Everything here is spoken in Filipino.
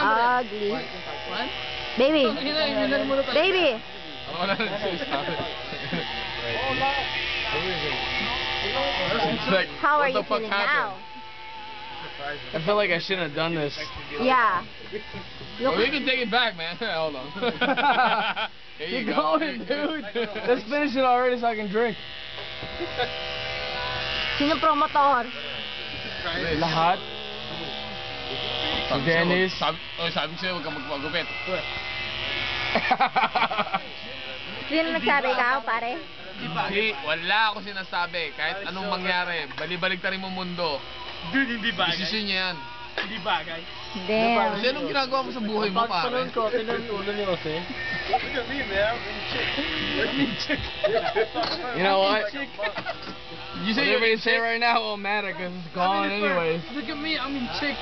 Ugly. Baby. Baby. How are you feeling now? I feel like I shouldn't have done this. Yeah. Well, we can take it back, man. Hold on. Here you Keep go. going, dude. Let's finish it already so I can drink. Sino promotor? Lahat. Si Dennis. Sabi ko sa'yo, huwag kang magpagupit. Sino nagsabi ka, pare? Hindi, wala ako sinasabi. Kahit anong mangyari, balibaligtarin mo mundo. Dude, hindi bagay. Desisyon niya yan. Hindi bagay. Damn. Kasi anong ginagawa mo sa buhay mo, pare? You know what? You say whatever you say right now won't matter because it's gone anyways. Look at me, I'm in chick.